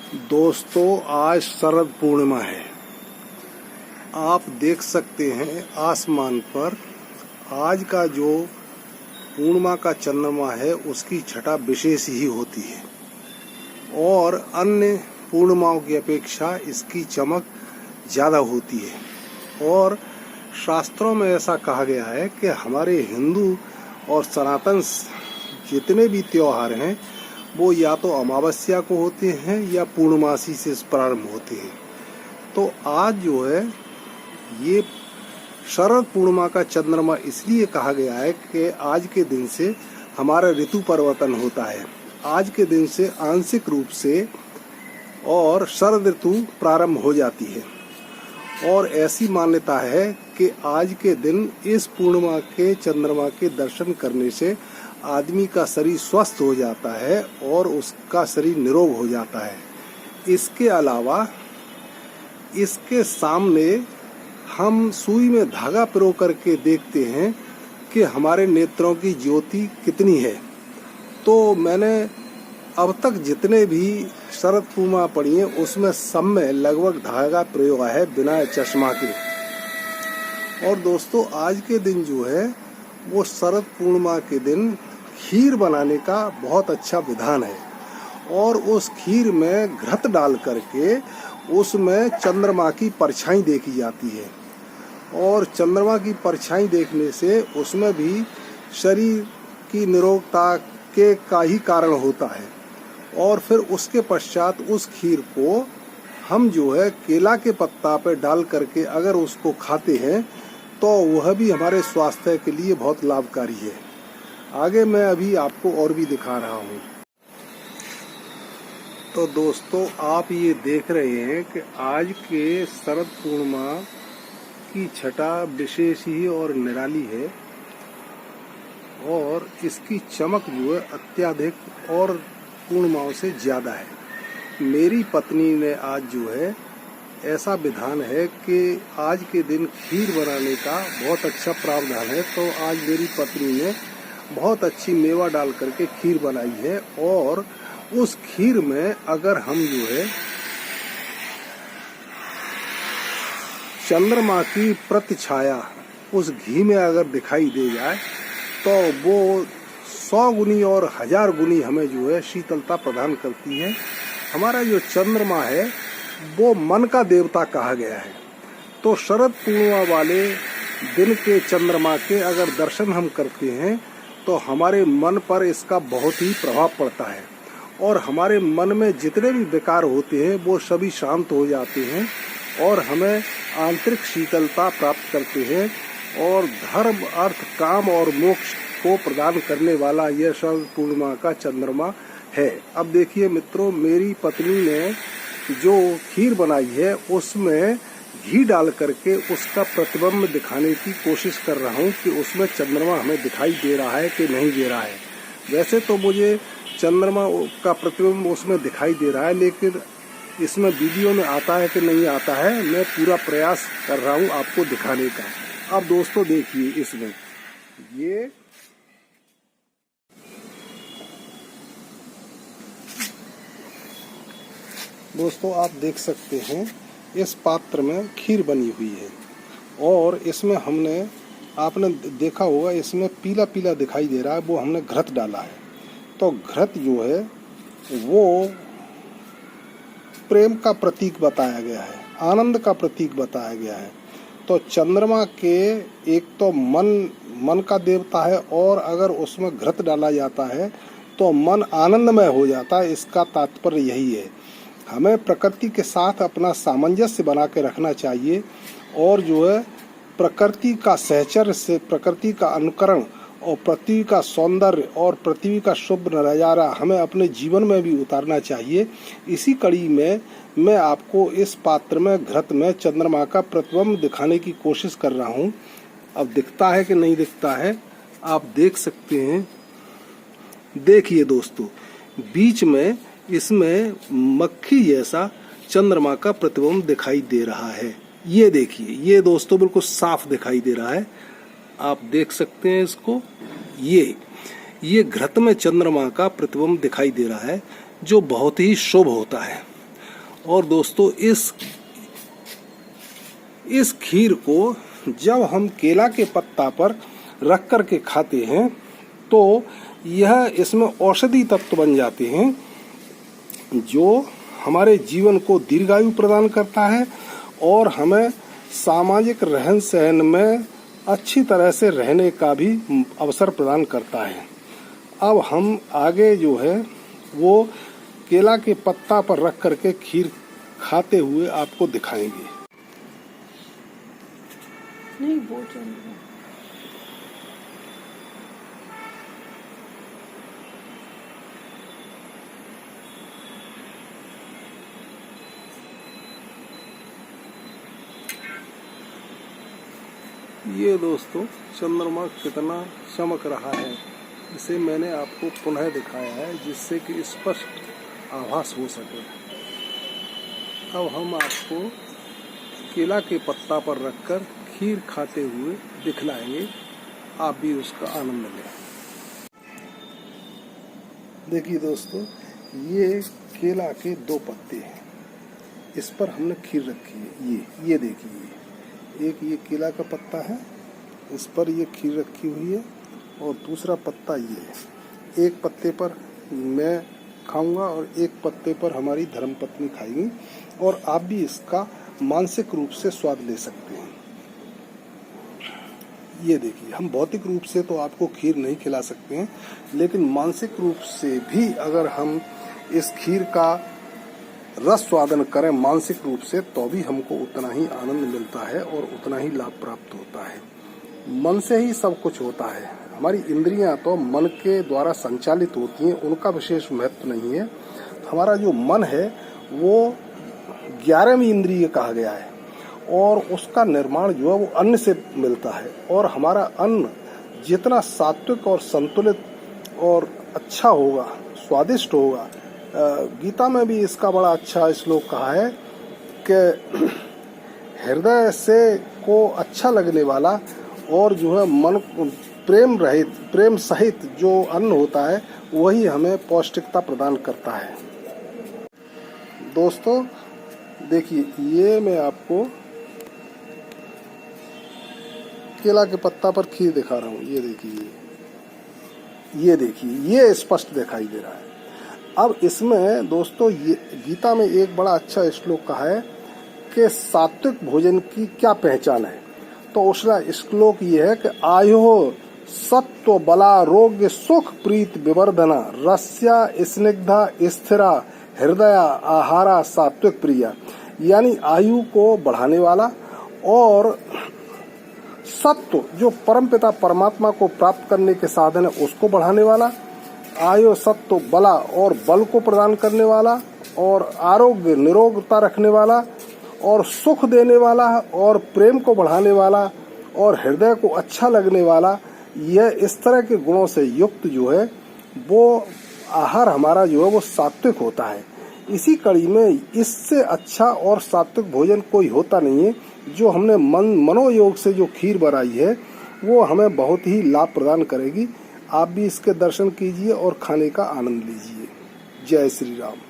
दोस्तों, आज शरद पूर्णिमा है। आप देख सकते हैं आसमान पर आज का जो पूर्णिमा का चंद्रमा है उसकी छटा विशेष ही होती है और अन्य पूर्णिमाओं की अपेक्षा इसकी चमक ज़्यादा होती है। और शास्त्रों में ऐसा कहा गया है कि हमारे हिंदू और सनातन जितने भी त्योहार हैं वो या तो अमावस्या को होते हैं या पूर्णमासी से प्रारंभ होते हैं। तो आज जो है ये शरद पूर्णिमा का चंद्रमा इसलिए कहा गया है कि आज के दिन से हमारा ऋतु परिवर्तन होता है। आज के दिन से आंशिक रूप से और शरद ऋतु प्रारंभ हो जाती है और ऐसी मान्यता है कि आज के दिन इस पूर्णिमा के चंद्रमा के दर्शन करने से आदमी का शरीर स्वस्थ हो जाता है और उसका शरीर निरोग हो जाता है। इसके अलावा इसके सामने हम सुई में धागा पिरो करके देखते हैं कि हमारे नेत्रों की ज्योति कितनी है। तो मैंने अब तक जितने भी शरद पूर्णिमा पढ़ी है उसमें सब में लगभग धागा प्रयोग है बिना चश्मा के। और दोस्तों, आज के दिन जो है वो शरद पूर्णिमा के दिन खीर बनाने का बहुत अच्छा विधान है और उस खीर में घृत डाल करके उसमें चंद्रमा की परछाई देखी जाती है और चंद्रमा की परछाई देखने से उसमें भी शरीर की निरोगता के का ही कारण होता है। और फिर उसके पश्चात उस खीर को हम जो है केला के पत्ता पे डाल करके अगर उसको खाते हैं तो वह भी हमारे स्वास्थ्य के लिए बहुत लाभकारी है। आगे मैं अभी आपको और भी दिखा रहा हूँ। तो दोस्तों, आप ये देख रहे हैं कि आज के शरद पूर्णिमा की छटा विशेष ही और निराली है और इसकी चमक जो है अत्यधिक और पूर्णिमाओं से ज़्यादा है। मेरी पत्नी ने आज जो है ऐसा विधान है कि आज के दिन खीर बनाने का बहुत अच्छा प्रावधान है। तो आज मेरी पत्नी ने बहुत अच्छी मेवा डाल करके खीर बनाई है और उस खीर में अगर हम जो है चंद्रमा की प्रतिछाया उस घी में अगर दिखाई दे जाए तो वो 100 गुनी और 1000 गुनी हमें जो है शीतलता प्रदान करती है। हमारा जो चंद्रमा है वो मन का देवता कहा गया है। तो शरद पूर्णिमा वाले दिन के चंद्रमा के अगर दर्शन हम करते हैं तो हमारे मन पर इसका बहुत ही प्रभाव पड़ता है और हमारे मन में जितने भी विकार होते हैं वो सभी शांत हो जाते हैं और हमें आंतरिक शीतलता प्राप्त करते हैं और धर्म, अर्थ, काम और मोक्ष को प्रदान करने वाला यह शरद पूर्णिमा का चंद्रमा है। अब देखिए मित्रों, मेरी पत्नी ने जो खीर बनाई है उसमें घी डाल करके उसका प्रतिबिंब दिखाने की कोशिश कर रहा हूँ कि उसमें चंद्रमा हमें दिखाई दे रहा है कि नहीं दे रहा है। वैसे तो मुझे चंद्रमा का प्रतिबिंब उसमें दिखाई दे रहा है, लेकिन इसमें वीडियो में आता है कि नहीं आता है, मैं पूरा प्रयास कर रहा हूँ आपको दिखाने का। अब दोस्तों देखिए, इसमें ये दोस्तों आप देख सकते हैं इस पात्र में खीर बनी हुई है और इसमें हमने, आपने देखा होगा, इसमें पीला पीला दिखाई दे रहा है, वो हमने घृत डाला है। तो घृत जो है वो प्रेम का प्रतीक बताया गया है, आनंद का प्रतीक बताया गया है। तो चंद्रमा के एक तो मन का देवता है और अगर उसमें घृत डाला जाता है तो मन आनंदमय हो जाता है। इसका तात्पर्य यही है। हमें प्रकृति के साथ अपना सामंजस्य बना के रखना चाहिए और जो है प्रकृति का सहचर्य से, प्रकृति का अनुकरण और पृथ्वी का सौंदर्य और पृथ्वी का शुभ नज़ारा हमें अपने जीवन में भी उतारना चाहिए। इसी कड़ी में मैं आपको इस पात्र में घृत में चंद्रमा का प्रतिबिंब दिखाने की कोशिश कर रहा हूँ। अब दिखता है कि नहीं दिखता है, आप देख सकते हैं। देखिए दोस्तों, बीच में इसमें मक्खी जैसा चंद्रमा का प्रतिबिंब दिखाई दे रहा है। ये देखिए, ये दोस्तों बिल्कुल साफ दिखाई दे रहा है, आप देख सकते हैं इसको। ये घृत में चंद्रमा का प्रतिबिंब दिखाई दे रहा है जो बहुत ही शुभ होता है। और दोस्तों इस खीर को जब हम केला के पत्ता पर रख कर के खाते हैं तो यह इसमें औषधि तत्व बन जाते हैं जो हमारे जीवन को दीर्घायु प्रदान करता है और हमें सामाजिक रहन सहन में अच्छी तरह से रहने का भी अवसर प्रदान करता है। अब हम आगे जो है वो केला के पत्ता पर रख करके खीर खाते हुए आपको दिखाएंगे। नहीं वो चल रहा है। ये दोस्तों चंद्रमा कितना चमक रहा है, इसे मैंने आपको पुनः दिखाया है जिससे कि स्पष्ट आभास हो सके। अब हम आपको केला के पत्ता पर रखकर खीर खाते हुए दिखलाएंगे, आप भी उसका आनंद लें। देखिए दोस्तों, ये केला के 2 पत्ते हैं, इस पर हमने खीर रखी है। ये देखिए, एक ये केला का पत्ता है, इस पर ये खीर रखी हुई है और दूसरा पत्ता ये है। एक पत्ते पर मैं खाऊंगा और एक पत्ते पर हमारी धर्मपत्नी खाएगी और आप भी इसका मानसिक रूप से स्वाद ले सकते हैं। ये देखिए, हम भौतिक रूप से तो आपको खीर नहीं खिला सकते हैं, लेकिन मानसिक रूप से भी अगर हम इस खीर का रस स्वादन करें मानसिक रूप से, तो भी हमको उतना ही आनंद मिलता है और उतना ही लाभ प्राप्त होता है। मन से ही सब कुछ होता है। हमारी इंद्रियां तो मन के द्वारा संचालित होती हैं, उनका विशेष महत्व नहीं है। हमारा जो मन है वो 11वीं इंद्रिय कहा गया है और उसका निर्माण जो है वो अन्न से मिलता है। और हमारा अन्न जितना सात्विक और संतुलित और अच्छा होगा, स्वादिष्ट होगा, गीता में भी इसका बड़ा अच्छा श्लोक कहा है कि हृदय से को अच्छा लगने वाला और जो है मन प्रेम सहित जो अन्न होता है वही हमें पौष्टिकता प्रदान करता है। दोस्तों देखिए, ये मैं आपको केला के पत्ता पर खीर दिखा रहा हूँ। ये देखिए, ये स्पष्ट दिखाई दे रहा है। अब इसमें दोस्तों ये गीता में एक बड़ा अच्छा श्लोक कहा है कि सात्विक भोजन की क्या पहचान है। तो उसका श्लोक ये है कि आयो सत्व बलारोग्य सुख प्रीत विवर्धना रस्या स्निग्धा स्थिरा हृदय आहारा सात्विक प्रिया, यानी आयु को बढ़ाने वाला और सत्व जो परमपिता परमात्मा को प्राप्त करने के साधन है उसको बढ़ाने वाला, आयु सत्व बला और बल को प्रदान करने वाला और आरोग्य निरोगता रखने वाला और सुख देने वाला और प्रेम को बढ़ाने वाला और हृदय को अच्छा लगने वाला, यह इस तरह के गुणों से युक्त जो है वो आहार हमारा जो है वो सात्विक होता है। इसी कड़ी में इससे अच्छा और सात्विक भोजन कोई होता नहीं है। जो हमने मनोयोग से जो खीर बनाई है वो हमें बहुत ही लाभ प्रदान करेगी। आप भी इसके दर्शन कीजिए और खाने का आनंद लीजिए। जय श्री राम।